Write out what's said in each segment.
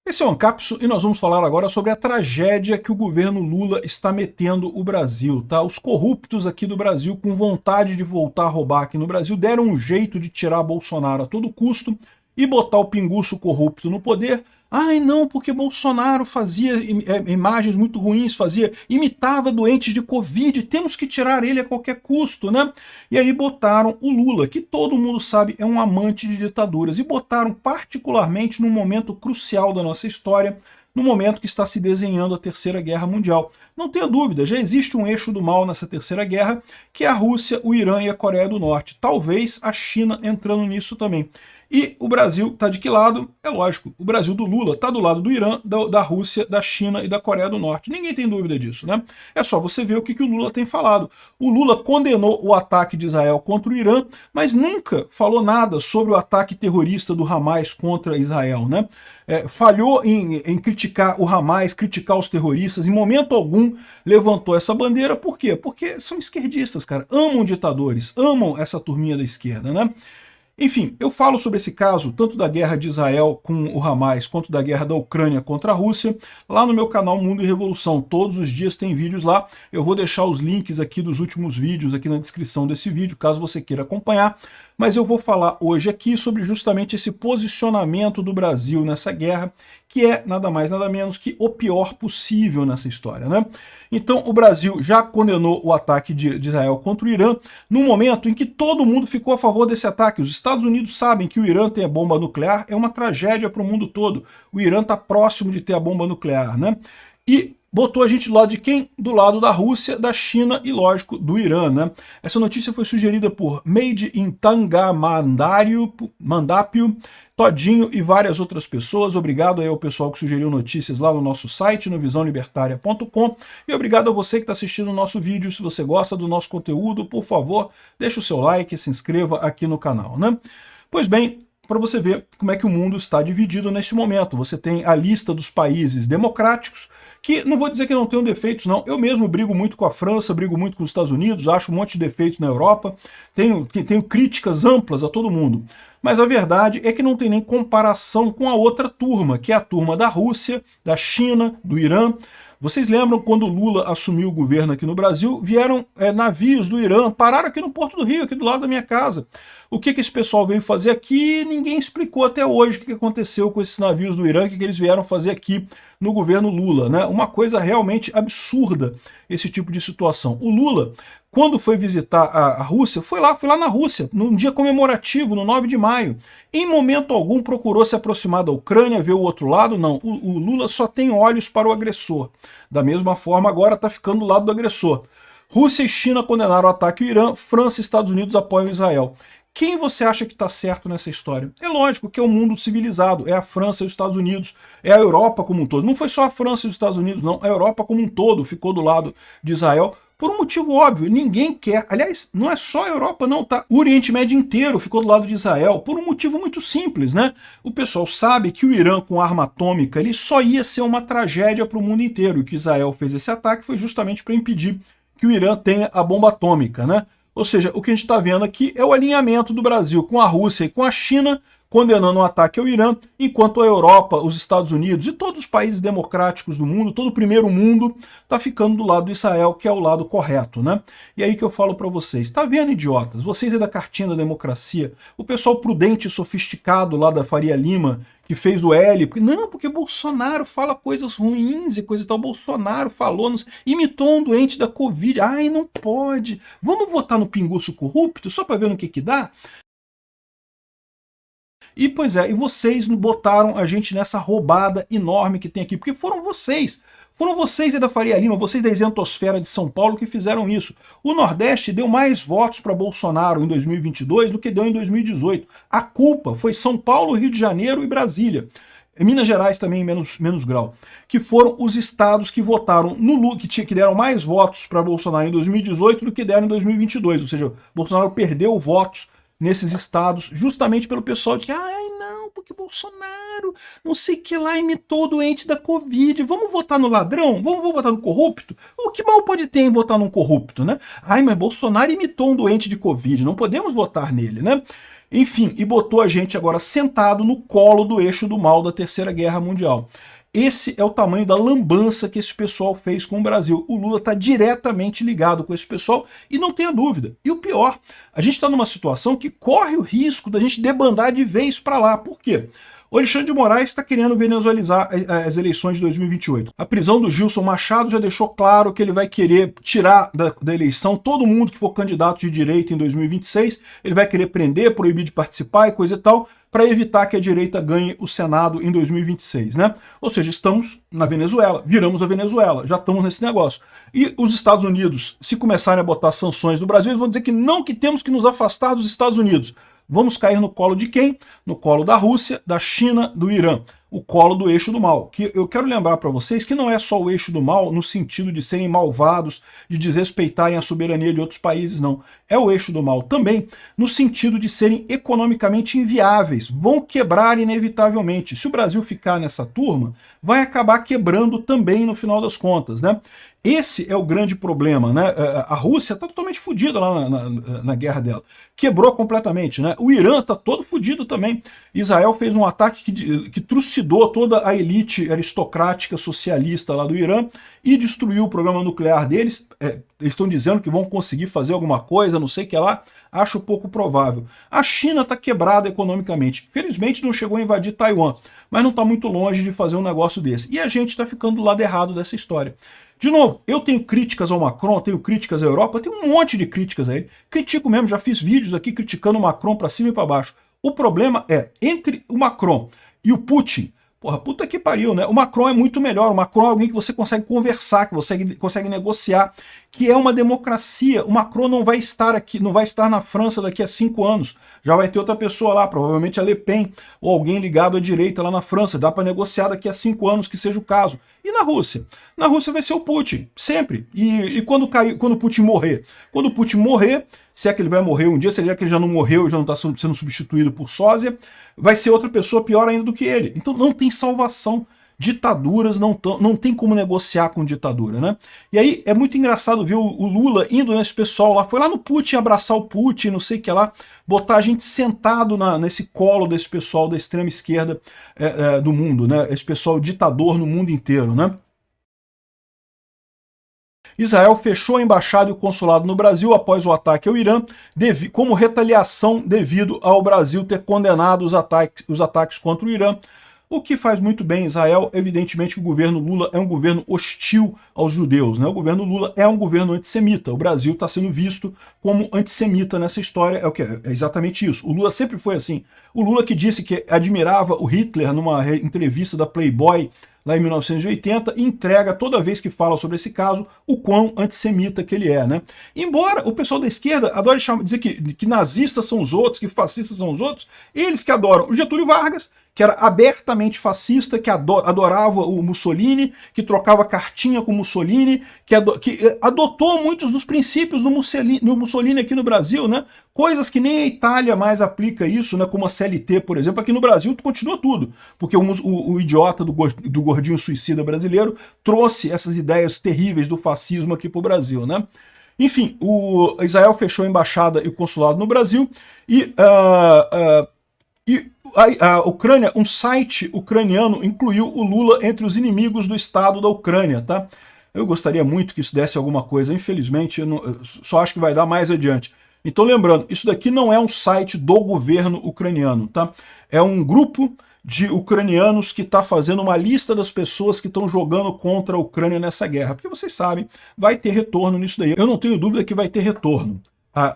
Esse é o Ancapso e nós vamos falar agora sobre a tragédia que o governo Lula está metendo o Brasil, tá? Os corruptos aqui do Brasil, com vontade de voltar a roubar aqui no Brasil, deram um jeito de tirar Bolsonaro a todo custo e botar o pinguço corrupto no poder. Ai não, porque Bolsonaro fazia imagens muito ruins, imitava doentes de Covid, temos que tirar ele a qualquer custo, né? E aí botaram o Lula, que todo mundo sabe é um amante de ditaduras, e botaram particularmente num momento crucial da nossa história, no momento que está se desenhando a Terceira Guerra Mundial. Não tenha dúvida, já existe um eixo do mal nessa Terceira Guerra, que é a Rússia, o Irã e a Coreia do Norte. Talvez a China entrando nisso também. E o Brasil está de que lado? É lógico, o Brasil do Lula está do lado do Irã, da Rússia, da China e da Coreia do Norte. Ninguém tem dúvida disso, né? É só você ver o que o Lula tem falado. O Lula condenou o ataque de Israel contra o Irã, mas nunca falou nada sobre o ataque terrorista do Hamas contra Israel, né? Falhou em criticar o Hamas, criticar os terroristas, em momento algum levantou essa bandeira. Por quê? Porque são esquerdistas, cara, amam ditadores, amam essa turminha da esquerda, né? Enfim, eu falo sobre esse caso, tanto da guerra de Israel com o Hamas, quanto da guerra da Ucrânia contra a Rússia, lá no meu canal Mundo e Revolução. Todos os dias tem vídeos lá. Eu vou deixar os links aqui dos últimos vídeos aqui na descrição desse vídeo, caso você queira acompanhar. Mas eu vou falar hoje aqui sobre justamente esse posicionamento do Brasil nessa guerra, que é nada mais nada menos que o pior possível nessa história, né? Então o Brasil já condenou o ataque de Israel contra o Irã, num momento em que todo mundo ficou a favor desse ataque. Os Estados Unidos sabem que o Irã tem a bomba nuclear, é uma tragédia para o mundo todo. O Irã está próximo de ter a bomba nuclear, né? E botou a gente do lado de quem? Do lado da Rússia, da China e, lógico, do Irã, né? Essa notícia foi sugerida por Made in Tangamandápio, Todinho e várias outras pessoas. Obrigado aí ao pessoal que sugeriu notícias lá no nosso site, no visãolibertaria.com. E obrigado a você que está assistindo o nosso vídeo. Se você gosta do nosso conteúdo, por favor, deixe o seu like, se inscreva aqui no canal, né? Pois bem, para você ver como é que o mundo está dividido neste momento. Você tem a lista dos países democráticos, que não vou dizer que não tenham defeitos, não. Eu mesmo brigo muito com a França, brigo muito com os Estados Unidos, acho um monte de defeito na Europa, tenho críticas amplas a todo mundo. Mas a verdade é que não tem nem comparação com a outra turma, que é a turma da Rússia, da China, do Irã. Vocês lembram quando o Lula assumiu o governo aqui no Brasil, vieram navios do Irã, pararam aqui no Porto do Rio, aqui do lado da minha casa. O que esse pessoal veio fazer aqui, ninguém explicou até hoje o que aconteceu com esses navios do Irã, o que eles vieram fazer aqui no governo Lula, né? Uma coisa realmente absurda esse tipo de situação. O Lula, quando foi visitar a Rússia, foi lá na Rússia, num dia comemorativo, no 9 de maio. Em momento algum procurou se aproximar da Ucrânia, ver o outro lado, não. O Lula só tem olhos para o agressor. Da mesma forma, agora está ficando do lado do agressor. Rússia e China condenaram o ataque ao Irã, França e Estados Unidos apoiam Israel. Quem você acha que está certo nessa história? É lógico que é o mundo civilizado, é a França e os Estados Unidos, é a Europa como um todo. Não foi só a França e os Estados Unidos, não. A Europa como um todo ficou do lado de Israel por um motivo óbvio. Ninguém quer. Aliás, não é só a Europa, não, tá? O Oriente Médio inteiro ficou do lado de Israel por um motivo muito simples, né? O pessoal sabe que o Irã com arma atômica ele só ia ser uma tragédia para o mundo inteiro. E que Israel fez esse ataque foi justamente para impedir que o Irã tenha a bomba atômica, né? Ou seja, o que a gente está vendo aqui é o alinhamento do Brasil com a Rússia e com a China, condenando o ataque ao Irã, enquanto a Europa, os Estados Unidos e todos os países democráticos do mundo, todo o primeiro mundo, está ficando do lado de Israel, que é o lado correto, né? E aí que eu falo para vocês, tá vendo, idiotas? Vocês é da cartinha da democracia, o pessoal prudente e sofisticado lá da Faria Lima, que fez o L, porque Bolsonaro fala coisas ruins e coisa e tal, Bolsonaro falou, imitou um doente da Covid, ai, não pode, vamos votar no pinguço corrupto, só para ver no que dá? E pois é, e vocês botaram a gente nessa roubada enorme que tem aqui, porque foram vocês aí da Faria Lima, vocês da isentosfera de São Paulo que fizeram isso. O Nordeste deu mais votos para Bolsonaro em 2022 do que deu em 2018. A culpa foi São Paulo, Rio de Janeiro e Brasília. Minas Gerais também em menos grau, que foram os estados que votaram no Lula, que deram mais votos para Bolsonaro em 2018 do que deram em 2022, ou seja, Bolsonaro perdeu votos nesses estados, justamente pelo pessoal de que, ai não, porque Bolsonaro, não sei o que lá, imitou o doente da Covid, vamos votar no ladrão? Vamos votar no corrupto? O que mal pode ter em votar num corrupto, né? Ai, mas Bolsonaro imitou um doente de Covid, não podemos votar nele, né? Enfim, e botou a gente agora sentado no colo do eixo do mal da Terceira Guerra Mundial. Esse é o tamanho da lambança que esse pessoal fez com o Brasil. O Lula está diretamente ligado com esse pessoal e não tenha dúvida. E o pior, a gente está numa situação que corre o risco da gente debandar de vez para lá. Por quê? O Alexandre de Moraes está querendo venezuelizar as eleições de 2028. A prisão do Gilson Machado já deixou claro que ele vai querer tirar da eleição todo mundo que for candidato de direita em 2026. Ele vai querer prender, proibir de participar e coisa e tal, para evitar que a direita ganhe o Senado em 2026, né? Ou seja, estamos na Venezuela, viramos a Venezuela, já estamos nesse negócio. E os Estados Unidos, se começarem a botar sanções no Brasil, eles vão dizer que não, que temos que nos afastar dos Estados Unidos. Vamos cair no colo de quem? No colo da Rússia, da China, do Irã. O colo do eixo do mal. Que eu quero lembrar para vocês que não é só o eixo do mal no sentido de serem malvados, de desrespeitarem a soberania de outros países, não. É o eixo do mal também no sentido de serem economicamente inviáveis. Vão quebrar inevitavelmente. Se o Brasil ficar nessa turma, vai acabar quebrando também no final das contas, né? Esse é o grande problema, né? A Rússia está totalmente fodida lá na guerra dela. Quebrou completamente, né? O Irã está todo fodido também. Israel fez um ataque que trucidou toda a elite aristocrática socialista lá do Irã e destruiu o programa nuclear deles. Eles estão dizendo que vão conseguir fazer alguma coisa, não sei o que lá. Acho pouco provável. A China está quebrada economicamente. Felizmente não chegou a invadir Taiwan, mas não está muito longe de fazer um negócio desse. E a gente está ficando do lado errado dessa história. De novo, eu tenho críticas ao Macron, tenho críticas à Europa, tenho um monte de críticas a ele. Critico mesmo, já fiz vídeos aqui criticando o Macron para cima e para baixo. O problema é, entre o Macron e o Putin, porra, puta que pariu, né? O Macron é muito melhor, o Macron é alguém que você consegue conversar, que você consegue negociar, que é uma democracia. O Macron não vai estar aqui, não vai estar na França daqui a 5 anos. Já vai ter outra pessoa lá, provavelmente a Le Pen, ou alguém ligado à direita lá na França. Dá para negociar daqui a 5 anos, que seja o caso. E na Rússia? Na Rússia vai ser o Putin, sempre. E quando o Putin morrer? Quando o Putin morrer, se é que ele vai morrer um dia, se é que ele já não morreu e já não está sendo substituído por sósia, vai ser outra pessoa pior ainda do que ele. Então não tem salvação. Ditaduras não tem como negociar com ditadura, né? E aí é muito engraçado ver o Lula indo nesse pessoal lá, foi lá no Putin abraçar o Putin, não sei o que lá, botar a gente sentado nesse colo desse pessoal da extrema esquerda do mundo, né? Esse pessoal ditador no mundo inteiro, né? Israel fechou a embaixada e o consulado no Brasil após o ataque ao Irã, como retaliação devido ao Brasil ter condenado os ataques contra o Irã. O que faz muito bem Israel. Evidentemente que o governo Lula é um governo hostil aos judeus, né? O governo Lula é um governo antissemita. O Brasil está sendo visto como antissemita nessa história. É exatamente isso. O Lula sempre foi assim. O Lula que disse que admirava o Hitler numa entrevista da Playboy lá em 1980, entrega toda vez que fala sobre esse caso o quão antissemita que ele é, né? Embora o pessoal da esquerda adore dizer que nazistas são os outros, que fascistas são os outros, eles que adoram o Getúlio Vargas, que era abertamente fascista, que adorava o Mussolini, que trocava cartinha com o Mussolini, que adotou muitos dos princípios do Mussolini aqui no Brasil, né? Coisas que nem a Itália mais aplica isso, né? Como a CLT, por exemplo. Aqui no Brasil continua tudo, porque o idiota do gordinho suicida brasileiro trouxe essas ideias terríveis do fascismo aqui para o Brasil, né? Enfim, o Israel fechou a embaixada e o consulado no Brasil e a Ucrânia, um site ucraniano incluiu o Lula entre os inimigos do Estado da Ucrânia, tá? Eu gostaria muito que isso desse alguma coisa, infelizmente, eu só acho que vai dar mais adiante. Então lembrando, isso daqui não é um site do governo ucraniano, tá? É um grupo de ucranianos que está fazendo uma lista das pessoas que estão jogando contra a Ucrânia nessa guerra, porque vocês sabem, vai ter retorno nisso daí. Eu não tenho dúvida que vai ter retorno.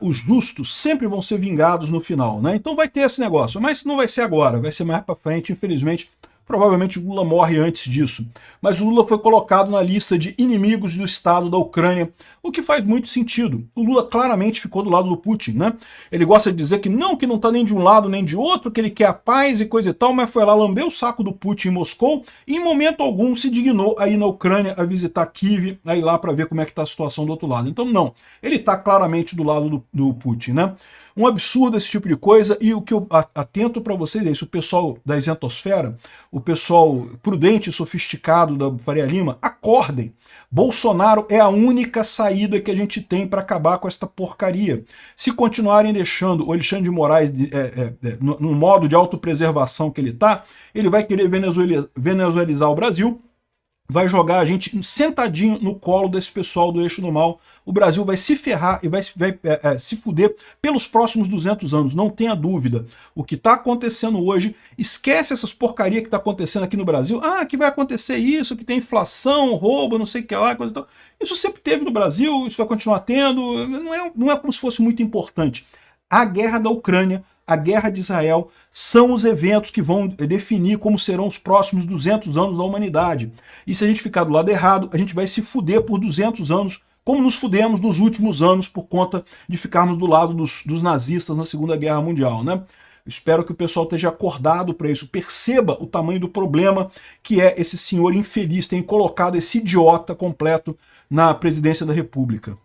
Os justos sempre vão ser vingados no final, né? Então vai ter esse negócio, mas não vai ser agora, vai ser mais para frente, infelizmente. Provavelmente o Lula morre antes disso. Mas o Lula foi colocado na lista de inimigos do Estado da Ucrânia, o que faz muito sentido. O Lula claramente ficou do lado do Putin, né? Ele gosta de dizer que não está nem de um lado nem de outro, que ele quer a paz e coisa e tal, mas foi lá lamber o saco do Putin em Moscou e em momento algum se dignou a ir na Ucrânia, a visitar Kiev, a ir lá para ver como é que está a situação do outro lado. Então não, ele está claramente do lado do Putin, né? Um absurdo esse tipo de coisa, e o que eu atento para vocês é isso, o pessoal da isentosfera, o pessoal prudente e sofisticado da Faria Lima, acordem. Bolsonaro é a única saída que a gente tem para acabar com esta porcaria. Se continuarem deixando o Alexandre de Moraes no modo de autopreservação que ele está, ele vai querer venezuelizar o Brasil, vai jogar a gente sentadinho no colo desse pessoal do eixo do mal. O Brasil vai se ferrar e vai se fuder pelos próximos 200 anos, não tenha dúvida. O que está acontecendo hoje, esquece essas porcarias que está acontecendo aqui no Brasil. Ah, que vai acontecer isso, que tem inflação, roubo, não sei o que lá, coisa e tal. Isso sempre teve no Brasil, isso vai continuar tendo, não é como se fosse muito importante. A guerra da Ucrânia, a guerra de Israel, são os eventos que vão definir como serão os próximos 200 anos da humanidade. E se a gente ficar do lado errado, a gente vai se fuder por 200 anos, como nos fudemos nos últimos anos por conta de ficarmos do lado dos nazistas na Segunda Guerra Mundial, né? Espero que o pessoal esteja acordado para isso, perceba o tamanho do problema que é esse senhor infeliz ter colocado esse idiota completo na presidência da República.